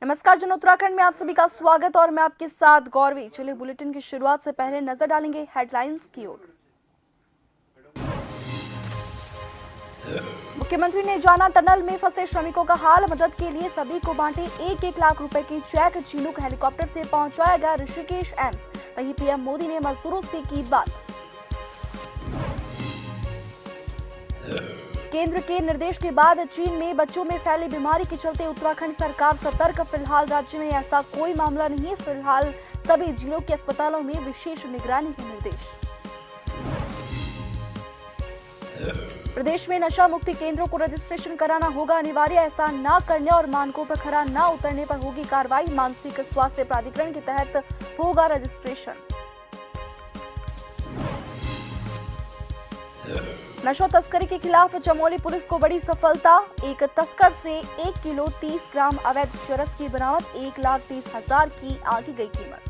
नमस्कार जन उत्तराखंड में आप सभी का स्वागत और मैं आपके साथ गौरवी। चलिए बुलेटिन की शुरुआत से पहले नजर डालेंगे हेडलाइंस की ओर। मुख्यमंत्री ने जाना टनल में फंसे श्रमिकों का हाल, मदद के लिए सभी को बांटे 1-1 लाख रुपए की चेक। चिनूक हेलीकॉप्टर से पहुंचाया गया ऋषिकेश एम्स। वहीं पीएम मोदी ने मजदूरों से की बात। केंद्र के निर्देश के बाद चीन में बच्चों में फैली बीमारी के चलते उत्तराखंड सरकार सतर्क। फिलहाल राज्य में ऐसा कोई मामला नहीं। फिलहाल सभी जिलों के अस्पतालों में विशेष निगरानी के निर्देश। प्रदेश में नशा मुक्ति केंद्रों को रजिस्ट्रेशन कराना होगा अनिवार्य। ऐसा न करने और मानकों पर खरा न उतरने पर होगी कार्रवाई। मानसिक स्वास्थ्य प्राधिकरण के तहत होगा रजिस्ट्रेशन। नशा तस्करी के खिलाफ चमोली पुलिस को बड़ी सफलता। एक तस्कर से 1 किलो 30 ग्राम अवैध चरस की बरामद। 1,30,000 की आंकी गई कीमत।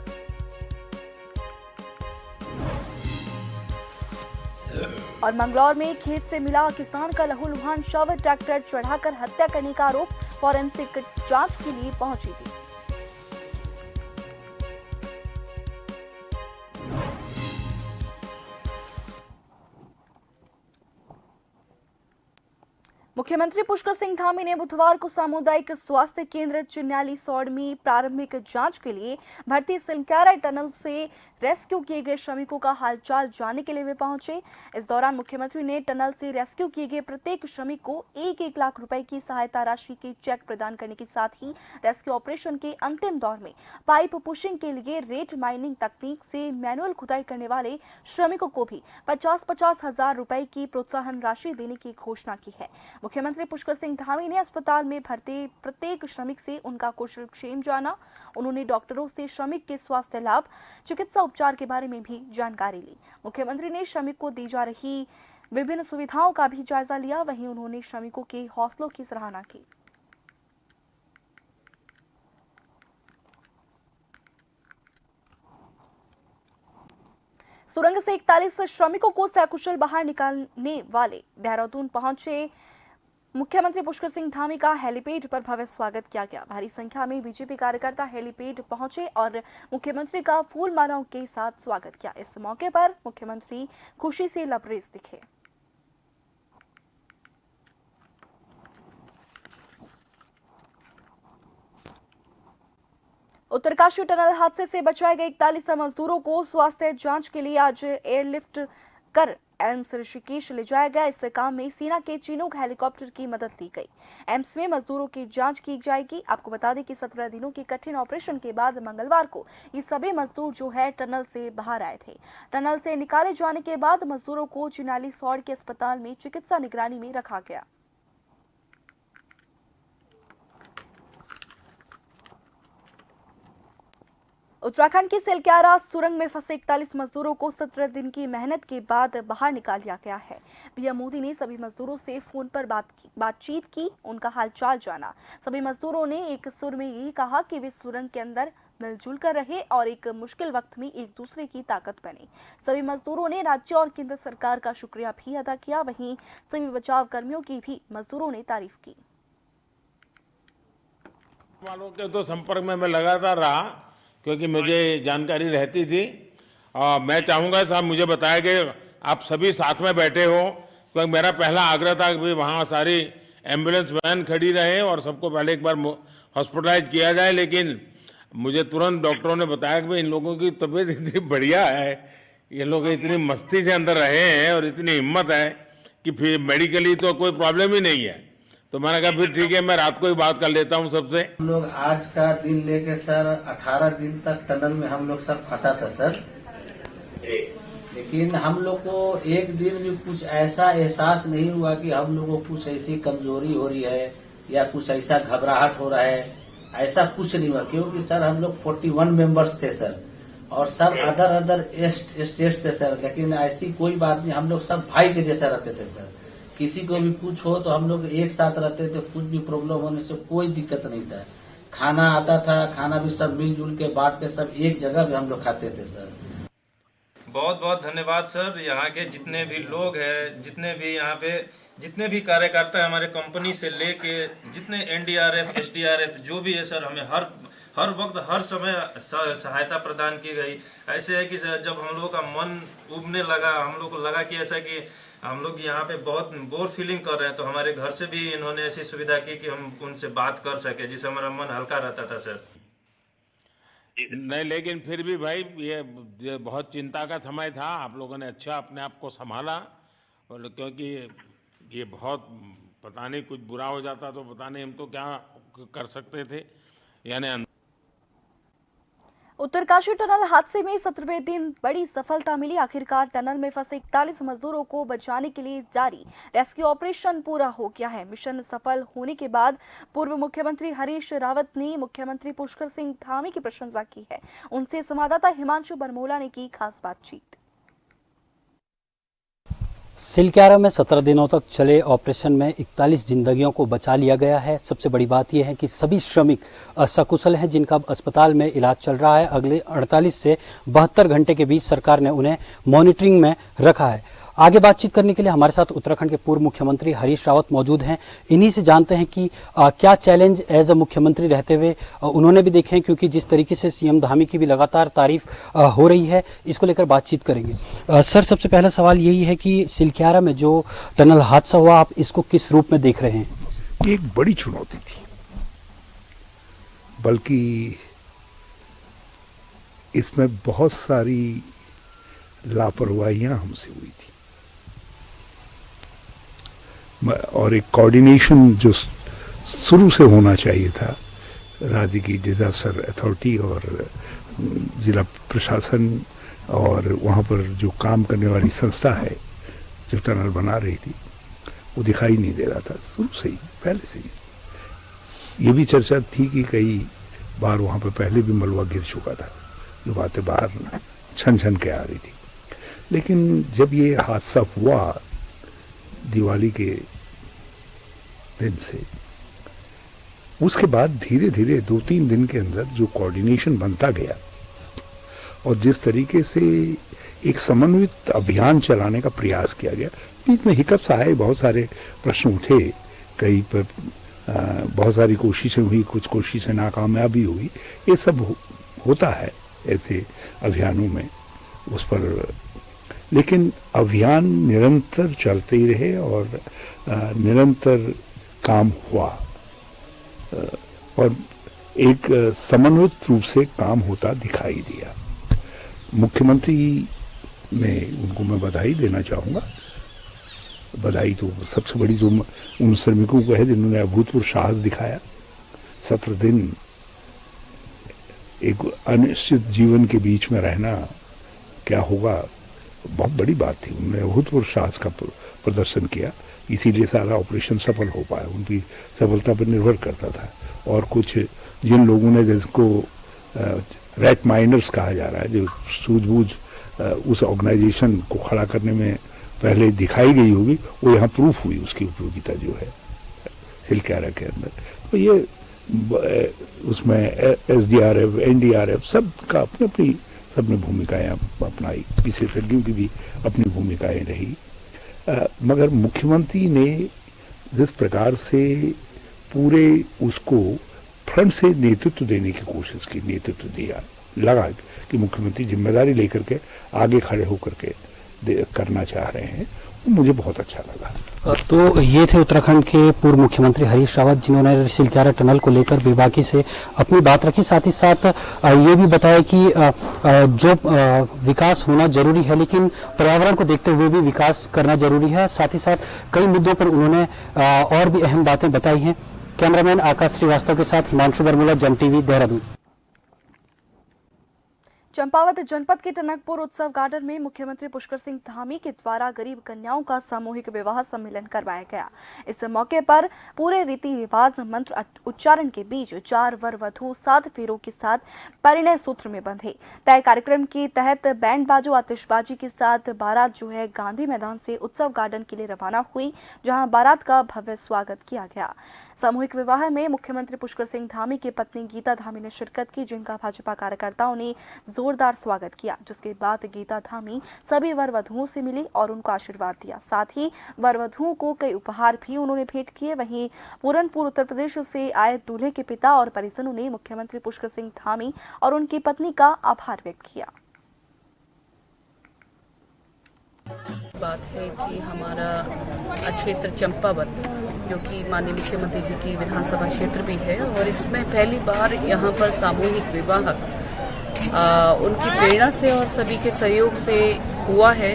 और मंगलौर में खेत से मिला किसान का लहूलुहान शव। ट्रैक्टर चढ़ाकर हत्या करने का आरोप। फॉरेंसिक जांच के लिए पहुंची थी। मुख्यमंत्री पुष्कर सिंह धामी ने बुधवार को सामुदायिक स्वास्थ्य केंद्र चिन्याली सौड़ में प्रारंभिक जांच के लिए भर्ती सिलक्यारा टनल से रेस्क्यू किए गए श्रमिकों का हालचाल जानने के लिए वे पहुंचे। इस दौरान मुख्यमंत्री ने टनल से रेस्क्यू किए गए प्रत्येक श्रमिक को 1-1 लाख रुपए की सहायता राशि के चेक प्रदान करने के साथ ही रेस्क्यू ऑपरेशन के अंतिम दौर में पाइप पुशिंग के लिए रेट माइनिंग तकनीक से मैनुअल खुदाई करने वाले श्रमिकों को भी 50-50 हजार रुपए की प्रोत्साहन राशि देने की घोषणा की है। मुख्यमंत्री पुष्कर सिंह धामी ने अस्पताल में भर्ती प्रत्येक श्रमिक से उनका कुशलक्षेम जाना। उन्होंने डॉक्टरों से श्रमिक के स्वास्थ्य लाभ, चिकित्सा उपचार के बारे में भी जानकारी ली। मुख्यमंत्री ने श्रमिक को दी जा रही विभिन्न सुविधाओं का भी जायजा लिया। वहीं उन्होंने श्रमिकों के हौसलों की सराहना की। सुरंग से 41 श्रमिकों को सकुशल बाहर निकालने वाले देहरादून पहुंचे मुख्यमंत्री पुष्कर सिंह धामी का हेलीपैड पर भव्य स्वागत किया गया। भारी संख्या में बीजेपी कार्यकर्ता हेलीपैड पहुंचे और मुख्यमंत्री का फूल मालाओं के साथ स्वागत किया। इस मौके पर मुख्यमंत्री खुशी से लबरेज दिखे। उत्तरकाशी टनल हादसे से बचाए गए 41 मजदूरों को स्वास्थ्य जांच के लिए आज एयरलिफ्ट कर एम्स ऋषिकेश ले जाया गया। इस काम में सेना के चिनूक हेलीकॉप्टर की मदद ली गई। एम्स में मजदूरों की जांच की जाएगी। आपको बता दें कि 17 दिनों के कठिन ऑपरेशन के बाद मंगलवार को ये सभी मजदूर जो है टनल से बाहर आए थे। टनल से निकाले जाने के बाद मजदूरों को चिन्याली सौड़ के अस्पताल में चिकित्सा निगरानी में रखा गया। उत्तराखंड की सिलक्यारा सुरंग में फंसे 41 मजदूरों को 17 दिन की मेहनत के बाद बाहर निकाल लिया गया है। पीएम मोदी ने सभी मजदूरों से फोन पर बातचीत की, उनका हालचाल जाना। सभी मजदूरों ने एक सुर में यही कहा कि वे सुरंग के अंदर मिलजुल कर रहे और एक मुश्किल वक्त में एक दूसरे की ताकत बने। सभी मजदूरों ने राज्य और केंद्र सरकार का शुक्रिया भी अदा किया। वहीं सभी बचाव कर्मियों की भी मजदूरों ने तारीफ की। वालों के तो संपर्क में मैं लगातार रहा क्योंकि मुझे जानकारी रहती थी। मैं चाहूँगा साहब मुझे बताया कि आप सभी साथ में बैठे हो, क्योंकि मेरा पहला आग्रह था कि वहाँ सारी एम्बुलेंस वैन खड़ी रहे और सबको पहले एक बार हॉस्पिटलाइज किया जाए। लेकिन मुझे तुरंत डॉक्टरों ने बताया कि इन लोगों की तबीयत इतनी बढ़िया है, ये लोग इतनी मस्ती से अंदर रहे हैं और इतनी हिम्मत है कि फिर मेडिकली तो कोई प्रॉब्लम ही नहीं है। तो मैंने कहा फिर ठीक है, मैं रात को ही बात कर लेता हूँ सबसे। हम लोग आज का दिन लेके सर 18 दिन तक टनल में हम लोग सब फंसा था सर, लेकिन हम लोग को एक दिन भी कुछ ऐसा एहसास नहीं हुआ कि हम लोग को कुछ ऐसी कमजोरी हो रही है या कुछ ऐसा घबराहट हो रहा है। ऐसा कुछ नहीं हुआ क्योंकि सर हम लोग 41 मेंबर्स थे सर और सब अदर स्टेट थे सर, लेकिन ऐसी कोई बात नहीं। हम लोग सब भाई के जैसा रहते थे सर। किसी को भी कुछ हो तो हम लोग एक साथ रहते थे, कुछ भी प्रॉब्लम होने से कोई दिक्कत नहीं था। खाना आता था, खाना भी सब मिलजुल के बांट के सब एक जगह भी हम लोग खाते थे सर। बहुत बहुत धन्यवाद सर। यहाँ के जितने भी लोग हैं, जितने भी यहाँ पे जितने भी कार्यकर्ता हैं, हमारे कंपनी से लेके जितने एनडीआरएफ, एसडीआरएफ जो भी है सर, हमें हर वक्त हर समय सहायता प्रदान की गई। ऐसे है कि सर जब हम लोगों का मन उबने लगा, हम लोग को लगा कि ऐसा कि हम लोग यहाँ पे बहुत बोर फीलिंग कर रहे हैं, तो हमारे घर से भी इन्होंने ऐसी सुविधा की कि हम उनसे बात कर सके, जिससे हमारा मन हल्का रहता था सर। नहीं, लेकिन फिर भी भाई ये बहुत चिंता का समय था। आप लोगों ने अच्छा अपने आप को संभाला, और क्योंकि ये बहुत पता नहीं कुछ बुरा हो जाता तो पता नहीं हम तो क्या कर सकते थे। यानी उत्तरकाशी टनल हादसे में 17वें दिन बड़ी सफलता मिली। आखिरकार टनल में फंसे 41 मजदूरों को बचाने के लिए जारी रेस्क्यू ऑपरेशन पूरा हो गया है। मिशन सफल होने के बाद पूर्व मुख्यमंत्री हरीश रावत ने मुख्यमंत्री पुष्कर सिंह धामी की प्रशंसा की है। उनसे संवाददाता हिमांशु बरमोला ने की खास बातचीत। सिलक्यारा में 17 दिनों तक चले ऑपरेशन में 41 जिंदगियों को बचा लिया गया है। सबसे बड़ी बात यह है कि सभी श्रमिक सकुशल हैं, जिनका अब अस्पताल में इलाज चल रहा है। अगले 48 से 72 घंटे के बीच सरकार ने उन्हें मॉनिटरिंग में रखा है। आगे बातचीत करने के लिए हमारे साथ उत्तराखंड के पूर्व मुख्यमंत्री हरीश रावत मौजूद हैं। इन्हीं से जानते हैं कि क्या चैलेंज एज अ मुख्यमंत्री रहते हुए उन्होंने भी देखे हैं, क्योंकि जिस तरीके से सीएम धामी की भी लगातार तारीफ हो रही है, इसको लेकर बातचीत करेंगे। सर, सबसे पहला सवाल यही है कि सिलक्यारा में जो टनल हादसा हुआ, आप इसको किस रूप में देख रहे हैं? ये एक बड़ी चुनौती थी, बल्कि इसमें बहुत सारी लापरवाहियां हमसे हुई थी, और एक कोऑर्डिनेशन जो शुरू से होना चाहिए था राज्य की डिजास्टर अथॉरिटी और जिला प्रशासन और वहाँ पर जो काम करने वाली संस्था है जो टनल बना रही थी, वो दिखाई नहीं दे रहा था शुरू से ही, पहले से ही। ये भी चर्चा थी कि कई बार वहाँ पर पहले भी मलबा गिर चुका था, जो बातें बाहर छन छन के आ रही थी। लेकिन जब ये हादसा हुआ दिवाली के दिन से, उसके बाद धीरे धीरे 2-3 दिन के अंदर जो कोऑर्डिनेशन बनता गया और जिस तरीके से एक समन्वित अभियान चलाने का प्रयास किया गया, बीच में हिकअप्स आए, बहुत सारे प्रश्न उठे, कई पर बहुत सारी कोशिशें हुई, कुछ कोशिशें नाकामयाबी हुई। ये सब होता है ऐसे अभियानों में, उस पर लेकिन अभियान निरंतर चलते ही रहे और निरंतर काम हुआ और एक समन्वित रूप से काम होता दिखाई दिया। मुख्यमंत्री ने, उनको मैं बधाई देना चाहूँगा। बधाई तो सबसे बड़ी जो उन श्रमिकों को है जिन्होंने अभूतपूर्व साहस दिखाया। 17 दिन एक अनिश्चित जीवन के बीच में रहना, क्या होगा, बहुत बड़ी बात थी। उन्होंने अभूतपूर्व साहस का प्रदर्शन किया, इसीलिए सारा ऑपरेशन सफल हो पाया। उनकी सफलता पर निर्भर करता था। और कुछ जिन लोगों ने, जिसको रैट माइनर्स कहा जा रहा है, जो सूझबूझ उस ऑर्गेनाइजेशन को खड़ा करने में पहले दिखाई गई होगी, वो यहाँ प्रूफ हुई उसकी उपयोगिता जो है सिलक्यारा के अंदर। तो ये उसमें एसडीआरएफ, एनडीआरएफ सब का अपनी अपनी सबने भूमिकाएं अपनाई, विशेषज्ञों की भी अपनी भूमिकाएं रही। मगर मुख्यमंत्री ने जिस प्रकार से पूरे उसको फ्रंट से नेतृत्व देने की कोशिश की, नेतृत्व दिया, लगा कि मुख्यमंत्री जिम्मेदारी लेकर के आगे खड़े होकर के करना चाह रहे हैं, वो मुझे बहुत अच्छा लगा। तो ये थे उत्तराखंड के पूर्व मुख्यमंत्री हरीश रावत, जिन्होंने सिलक्यारा टनल को लेकर बेबाकी से अपनी बात रखी। साथ ही साथ ये भी बताया कि जो विकास होना जरूरी है, लेकिन पर्यावरण को देखते हुए भी विकास करना जरूरी है। साथ ही साथ कई मुद्दों पर उन्होंने और भी अहम बातें बताई हैं। कैमरामैन आकाश श्रीवास्तव के साथ हिमांशु बरमूला, जन टीवी, देहरादून। चंपावत जनपद के टनकपुर उत्सव गार्डन में मुख्यमंत्री पुष्कर सिंह धामी के द्वारा गरीब कन्याओं का सामूहिक विवाह सम्मेलन करवाया गया। इस मौके पर पूरे रीति रिवाज मंत्र उच्चारण के बीच 4 वर वधू 7 फेरों के साथ परिणय सूत्र में बंधे। तय कार्यक्रम के तहत बैंड बाजो आतिशबाजी के साथ बारात जो है गांधी मैदान से उत्सव गार्डन के लिए रवाना हुई, जहां बारात का भव्य स्वागत किया गया। सामूहिक विवाह में मुख्यमंत्री पुष्कर सिंह धामी की पत्नी गीता धामी ने शिरकत की, जिनका भाजपा कार्यकर्ताओं ने जोरदार स्वागत किया, जिसके बाद गीता धामी सभी वर वधुओं से मिली और उनको आशीर्वाद दिया। साथ ही वर वधुओं को कई उपहार भी उन्होंने भेंट किए। वहीं पूरनपुर उत्तर प्रदेश से आए दूल्हे के पिता और परिजनों ने मुख्यमंत्री पुष्कर सिंह धामी और उनकी पत्नी का आभार व्यक्त किया। बात है कि हमारा क्षेत्र चंपावत, जो कि माननीय मुख्यमंत्री जी की विधानसभा क्षेत्र भी है, और इसमें पहली बार यहाँ पर सामूहिक विवाह उनकी प्रेरणा से और सभी के सहयोग से हुआ है।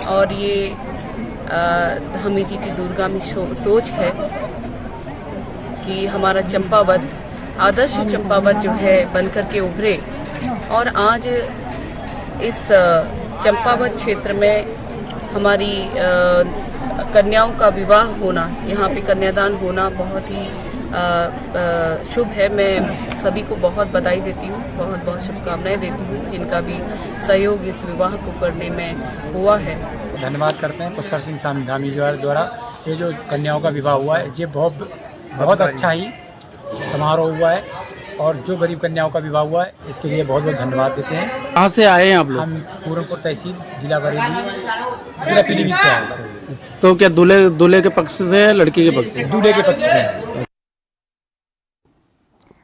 और ये धामी जी की दूरगामी सोच है कि हमारा चंपावत आदर्श चंपावत जो है बनकर के उभरे। और आज इस चंपावत क्षेत्र में हमारी कन्याओं का विवाह होना, यहाँ पे कन्यादान होना बहुत ही शुभ है। मैं सभी को बहुत बधाई देती हूँ, बहुत बहुत शुभकामनाएं देती हूँ जिनका भी सहयोग इस विवाह को करने में हुआ है। धन्यवाद करते हैं पुष्कर सिंह धामी द्वारा ये जो कन्याओं का विवाह हुआ है, ये बहुत अच्छा ही समारोह हुआ है। और जो गरीब कन्याओं का विवाह हुआ है, इसके लिए बहुत बहुत धन्यवाद देते हैं। कहाँ से आए हैं आप लोग? हम पूरनपुर तहसील जिला बरेली, जिला पीलीभीत से आए हैं। तो क्या दूल्हे के पक्ष से है, लड़की के पक्ष से? दूल्हे के पक्ष से हैं।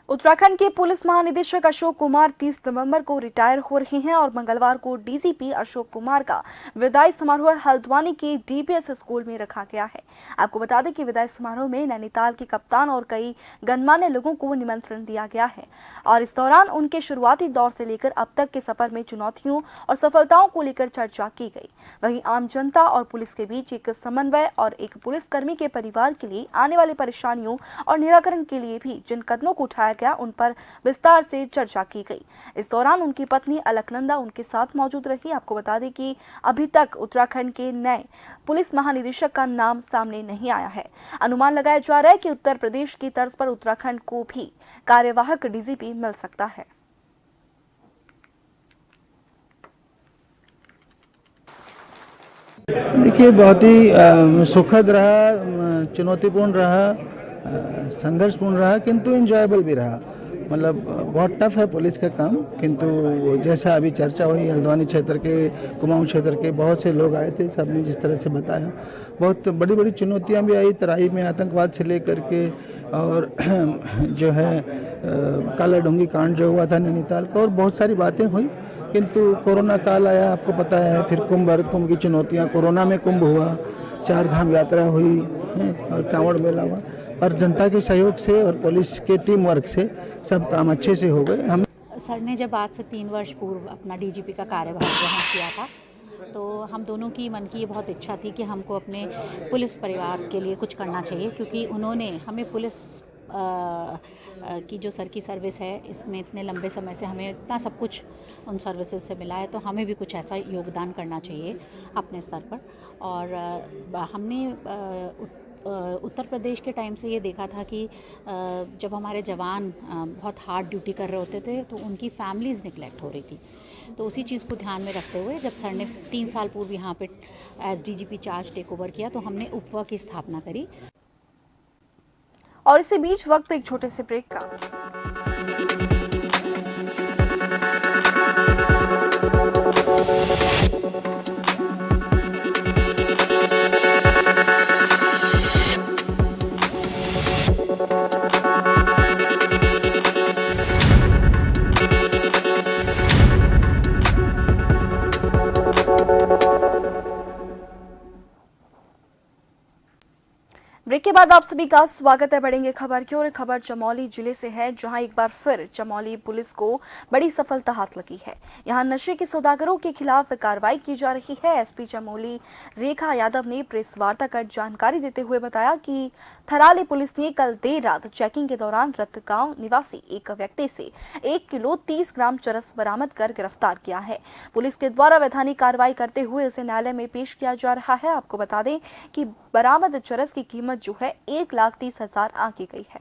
उत्तराखंड के पुलिस महानिदेशक अशोक कुमार 30 नवंबर को रिटायर हो रहे हैं और मंगलवार को डीजीपी अशोक कुमार का विदाई समारोह हल्द्वानी के डीपीएस स्कूल में रखा गया है। आपको बता दें कि विदाई समारोह में नैनीताल के कप्तान और कई गणमान्य लोगों को निमंत्रण दिया गया है और इस दौरान उनके शुरुआती दौर से लेकर अब तक के सफर में चुनौतियों और सफलताओं को लेकर चर्चा की गई। वहीं आम जनता और पुलिस के बीच एक समन्वय और एक पुलिसकर्मी के परिवार के लिए आने वाली परेशानियों और निराकरण के लिए भी जिन कदमों को उठाया गया, उन पर विस्तार से चर्चा की गई। इस दौरान उनकी पत्नी अलकनंदा उनके साथ मौजूद रही। आपको बता दें कि अभी तक उत्तराखंड के नए पुलिस महानिदेशक का नाम सामने नहीं आया है। अनुमान लगाया जा रहा है कि उत्तर प्रदेश की तर्ज पर उत्तराखंड को भी कार्यवाहक डीजीपी मिल सकता है। देखिए, बहुत ही सुखद रहा, चुनौतीपूर्ण रहा, संघर्षपूर्ण रहा, किंतु एंजॉयबल भी रहा। मतलब बहुत टफ है पुलिस का काम, किंतु जैसा अभी चर्चा हुई, हल्द्वानी क्षेत्र के, कुमाऊं क्षेत्र के बहुत से लोग आए थे, सबने जिस तरह से बताया, बहुत बड़ी बड़ी चुनौतियां भी आई, तराई में आतंकवाद से लेकर के, और जो है काला डोंगी कांड जो हुआ था नैनीताल का, और बहुत सारी बातें हुई। किंतु कोरोना काल आया, आपको पता है, फिर भारत कुंभ की चुनौतियाँ, कोरोना में कुंभ हुआ, 4 धाम यात्रा हुई और कांवड़ मेला हुआ, और जनता के सहयोग से और पुलिस के टीम वर्क से सब काम अच्छे से हो गए। हम सर ने जब आज से 3 वर्ष पूर्व अपना डीजीपी का कार्यभार ग्रहण किया था, तो हम दोनों की मन की ये बहुत इच्छा थी कि हमको अपने पुलिस परिवार के लिए कुछ करना चाहिए, क्योंकि उन्होंने हमें पुलिस की जो सर की सर्विस है, इसमें इतने लंबे समय से हमें इतना सब कुछ उन सर्विसेज से मिला है, तो हमें भी कुछ ऐसा योगदान करना चाहिए अपने स्तर पर। और हमने उत्तर प्रदेश के टाइम से ये देखा था कि जब हमारे जवान बहुत हार्ड ड्यूटी कर रहे होते थे, तो उनकी फैमिलीज़ निगलेक्ट हो रही थी। तो उसी चीज़ को ध्यान में रखते हुए जब सर ने 3 साल पूर्व यहाँ पे as DGP charge take over किया, तो हमने उपवा की स्थापना करी। और इसी बीच वक्त एक छोटे से ब्रेक का। ब्रेक के बाद आप सभी का स्वागत है। बढ़ेंगे खबर की ओर। खबर चमोली जिले से है, जहां एक बार फिर चमोली पुलिस को बड़ी सफलता हाथ लगी है। यहां नशे के सौदागरों के खिलाफ कार्रवाई की जा रही है। एसपी चमोली रेखा यादव ने प्रेस वार्ता कर जानकारी देते हुए बताया कि थराली पुलिस ने कल देर रात चेकिंग के दौरान रतगांव निवासी एक व्यक्ति से 1 किलो 30 ग्राम चरस बरामद कर गिरफ्तार किया है। पुलिस के द्वारा वैधानिक कार्रवाई करते हुए उसे न्यायालय में पेश किया जा रहा है। आपको बता दें कि बरामद चरस की कीमत जो है 1,30,000 आंकी गई है।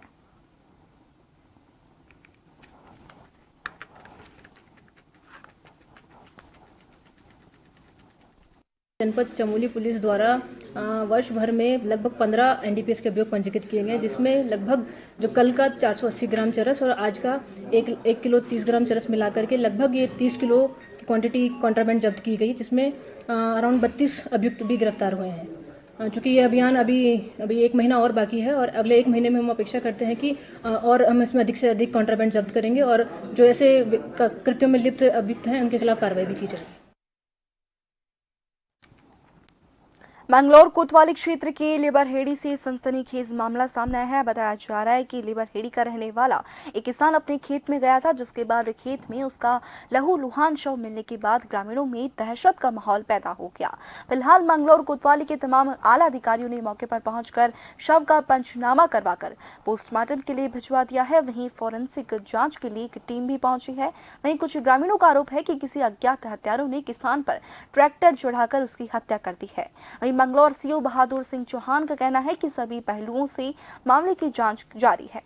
जनपद चमोली पुलिस द्वारा वर्ष भर में लगभग 15 एनडीपीएस के अभियोग पंजीकृत किए गए, जिसमें लगभग जो कल का 480 ग्राम चरस और आज का 1 किलो 30 ग्राम चरस मिलाकर के लगभग ये 30 किलो की क्वांटिटी कॉन्ट्राबैंड जब्त की गई, जिसमें अराउंड 32 अभियुक्त भी गिरफ्तार हुए हैं। चूँकि ये अभियान अभी 1 महीना और बाकी है और अगले 1 महीने में हम अपेक्षा करते हैं कि और हम इसमें अधिक से अधिक कॉन्ट्राबैंड जब्त करेंगे और जो ऐसे कृत्यों में लिप्त अभियुक्त हैं उनके खिलाफ कार्रवाई भी की जाएगी। मंगलौर कोतवाली क्षेत्र के लेबरहेड़ी से सनसनीखेज मामला सामने आया है। बताया जा रहा है कि लेबरहेड़ी का रहने वाला एक किसान अपने खेत में गया था, जिसके बाद खेत में उसका लहूलुहान शव मिलने के बाद ग्रामीणों में दहशत का माहौल पैदा हो गया। फिलहाल मंगलौर कोतवाली के तमाम आला अधिकारियों ने मौके पर पहुंचकर शव का पंचनामा करवाकर पोस्टमार्टम के लिए भिजवा दिया है। वहीं फॉरेंसिक जाँच के लिए एक टीम भी पहुंची है। वहीं कुछ ग्रामीणों का आरोप है कि किसी अज्ञात हत्यारों ने किसान पर ट्रैक्टर चढ़ाकर उसकी हत्या कर दी है। वहीं मंगलौर सीओ बहादुर सिंह चौहान का कहना है कि सभी पहलुओं से मामले की जांच जारी है।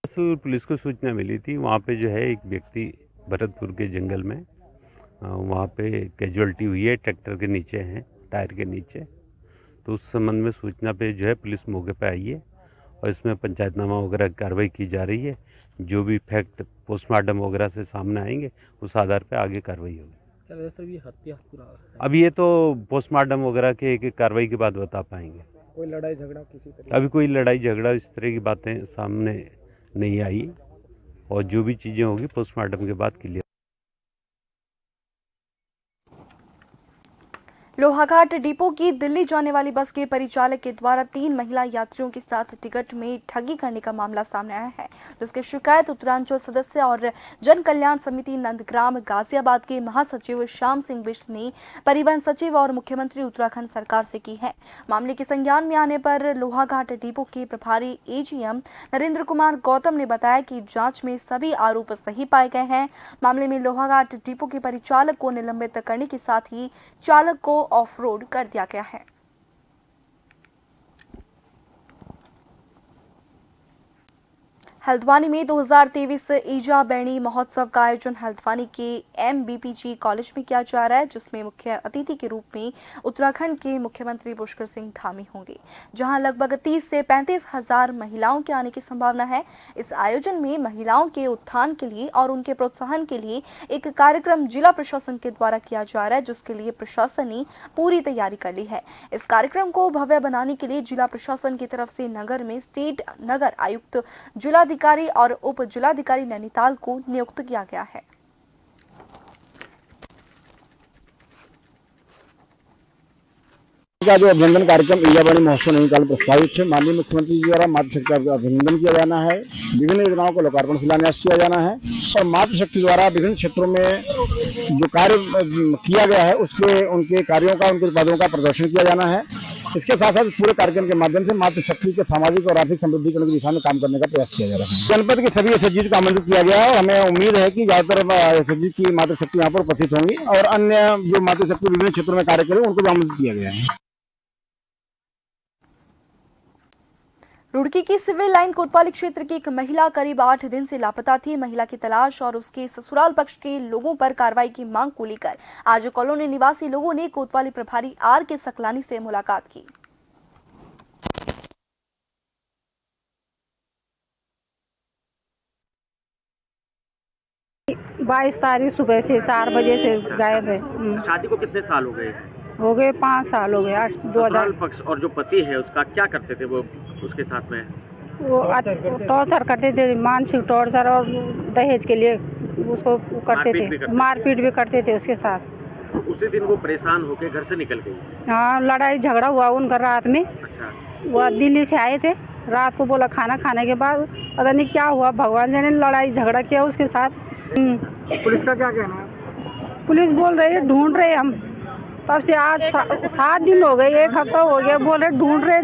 पुलिस को सूचना मिली थी, वहाँ पे जो है एक व्यक्ति भरतपुर के जंगल में वहाँ पे कैजुअल्टी हुई है, ट्रैक्टर के नीचे है, टायर के नीचे। तो उस संबंध में सूचना पे जो है पुलिस मौके पे आई है और इसमें पंचायतनामा वगैरह कार्रवाई की जा रही है। जो भी फैक्ट पोस्टमार्टम वगैरह से सामने आएंगे उस आधार पे आगे कार्रवाई होगी। ये हत्या पूरा अब ये तो पोस्टमार्टम वगैरह के एक कार्रवाई के बाद बता पाएंगे। कोई लड़ाई झगड़ा किसी तरह? अभी कोई लड़ाई झगड़ा इस तरह की बातें सामने नहीं आई और जो भी चीज़ें होगी पोस्टमार्टम के बाद क्लियर। लोहाघाट डिपो की दिल्ली जाने वाली बस के परिचालक के द्वारा 3 महिला यात्रियों के साथ टिकट में ठगी करने का मामला सामने आया है, जिसकी शिकायत उत्तरांचल सदस्य और जन कल्याण समिति नंदग्राम गाजियाबाद के महासचिव श्याम सिंह बिष्ट ने परिवहन सचिव और मुख्यमंत्री उत्तराखंड सरकार से की है। मामले के संज्ञान में आने पर लोहाघाट डिपो के प्रभारी एजीएम नरेंद्र कुमार गौतम ने बताया कि जाँच में सभी आरोप सही पाए गए हैं। मामले में लोहाघाट डिपो के परिचालक को निलंबित करने के साथ ही चालक को ऑफ रोड कर दिया गया है। हल्द्वानी में 2023 ईजा बैणी महोत्सव का आयोजन हल्द्वानी के MBPG कॉलेज में किया जा रहा है, जिसमें मुख्य अतिथि के रूप में उत्तराखंड के मुख्यमंत्री पुष्कर सिंह धामी होंगे, जहां लगभग 30 से 35 हजार महिलाओं के आने की संभावना है। इस आयोजन में महिलाओं के उत्थान के लिए और उनके प्रोत्साहन के लिए एक कार्यक्रम जिला प्रशासन के द्वारा किया जा रहा है, जिसके लिए प्रशासन ने पूरी तैयारी कर ली है। इस कार्यक्रम को भव्य बनाने के लिए जिला प्रशासन की तरफ से नगर में स्टेट नगर आयुक्त, जिला अधिकारी और उप जिलाधिकारी नैनीताल को नियुक्त किया गया है। का जो अभिनंदन कार्यक्रम ईजा बैणी महोत्सव नैनीताल प्रस्तावित है। माननीय मुख्यमंत्री जी द्वारा मातृशक्ति का अभिनंदन किया जाना है, विभिन्न योजनाओं को लोकार्पण शिलान्यास किया जाना है और मातृशक्ति द्वारा विभिन्न क्षेत्रों में जो कार्य किया गया है उसके उनके कार्यों का, उनके उत्पादों का प्रदर्शन किया जाना है। इसके साथ साथ पूरे कार्यक्रम के माध्यम से मातृशक्ति के सामाजिक और आर्थिक समृद्धिकरण की दिशा में काम करने का प्रयास किया जा रहा है। जनपद के सभी एसएचजी को आमंत्रित किया गया है और हमें उम्मीद है कि ज्यादातर एसएचजी की मातृशक्ति यहाँ पर उपस्थित होंगी और अन्य जो मातृशक्ति विभिन्न क्षेत्रों में कार्य करें उनको भी आमंत्रित किया गया है। रुड़की की सिविल लाइन कोतवाली क्षेत्र की एक महिला करीब 8 दिन से लापता थी। महिला की तलाश और उसके ससुराल पक्ष के लोगों पर कार्रवाई की मांग को लेकर आज कॉलोनी निवासी लोगों ने कोतवाली प्रभारी RK सकलानी से मुलाकात की। बाईस तारीख सुबह से 4 बजे से गायब है। शादी को कितने साल हो गए? हो गए 5 साल हो गए। 2000 पक्ष और जो पति है उसका क्या करते थे वो उसके साथ में? वो टॉर्चर करते थे, मानसिक टॉर्चर और दहेज के लिए उसको करते थे, मारपीट भी करते थे उसके साथ। उसी दिन वो परेशान होकर घर से निकल गई? हाँ, लड़ाई झगड़ा हुआ उनका रात में। अच्छा। वो दिल्ली से आए थे, रात को बोला खाना खाने के बाद पता नहीं क्या हुआ, भगवान जाने, लड़ाई झगड़ा किया उसके साथ। पुलिस का क्या कहना है? पुलिस बोल रही है ढूंढ रहे हम, तब से आज 7 दिन हो गए, 1 हफ्ता हो गया, बोल रहे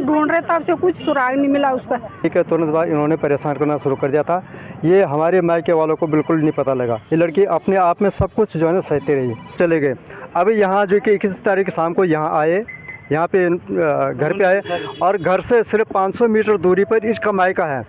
ढूंढ रहे, तब से कुछ सुराग नहीं मिला उसका। ठीक है, तुरंत बाद इन्होंने परेशान करना शुरू कर दिया था। ये हमारे मायके वालों को बिल्कुल नहीं पता लगा। ये लड़की अपने आप में सब कुछ जो है ना सहते रही, चले गए। अब यहाँ जो कि 21 तारीख शाम को यहाँ आए, यहाँ पे घर पे आए और घर से सिर्फ 500 मीटर दूरी पर इसका मायका है।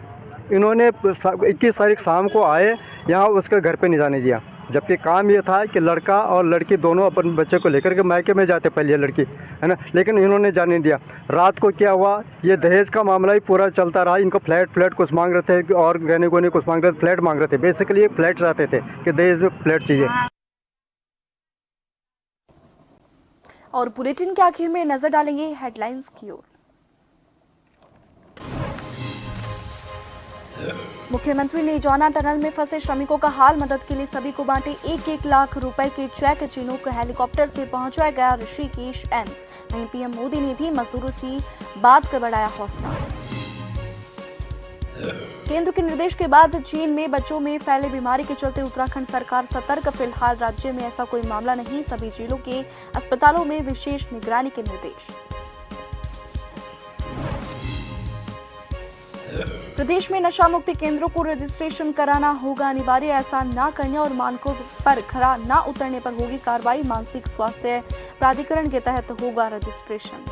इन्होंने 21 तारीख शाम को आए, यहाँ उसके घर पे नहीं जाने दिया। जबकि काम ये था कि लड़का और लड़की दोनों अपन बच्चे को लेकर के मायके में जाते पहले लड़की, है ना, लेकिन इन्होंने जाने नहीं दिया। रात को क्या हुआ, ये दहेज का मामला ही पूरा चलता रहा। इनको फ्लैट कुछ मांग रहे थे और गहने गुहने कुछ मांग रहे थे, फ्लैट मांग रहे थे। बेसिकली एक फ्लैट चाहते थे कि दहेज में फ्लैट चाहिए। और बुलेटिन के आखिर में नजर डालेंगे हेडलाइंस की ओर। मुख्यमंत्री ने जौना टनल में फंसे श्रमिकों का हाल, मदद के लिए सभी को बांटे 1-1 लाख रुपए के चेक। चिनूक हेलीकॉप्टर से पहुंचाया गया ऋषिकेश एम्स। वहीं पीएम मोदी ने भी मजदूरों से बात कर बढ़ाया हौसला। केंद्र के निर्देश के बाद चीन में बच्चों में फैले बीमारी के चलते उत्तराखंड सरकार सतर्क। फिलहाल राज्य में ऐसा कोई मामला नहीं, सभी जिलों के अस्पतालों में विशेष निगरानी के निर्देश। प्रदेश में नशा मुक्ति केंद्रों को रजिस्ट्रेशन कराना होगा अनिवार्य। ऐसा न करने और मानकों पर खरा न उतरने पर होगी कार्रवाई। मानसिक स्वास्थ्य प्राधिकरण के तहत होगा रजिस्ट्रेशन।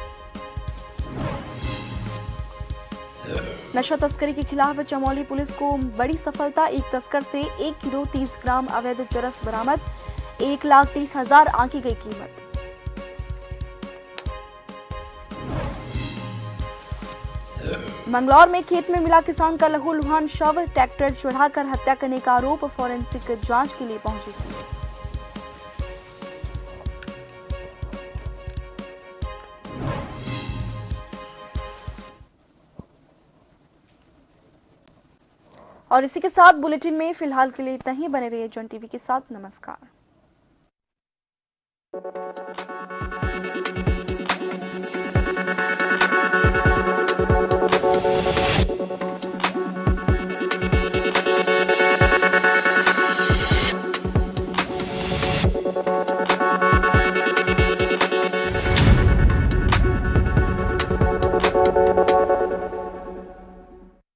नशा तस्करी के खिलाफ चमोली पुलिस को बड़ी सफलता। एक तस्कर से 1 किलो 30 ग्राम अवैध चरस बरामद। 1,30,000 आंकी गई कीमत। मंगलौर में खेत में मिला किसान का लहूलुहान शव। ट्रैक्टर चढ़ाकर हत्या करने का आरोप। फॉरेंसिक जांच के लिए पहुंची थी। और इसी के साथ बुलेटिन में फिलहाल के लिए इतना ही। बने रहिए जन टीवी के साथ। नमस्कार।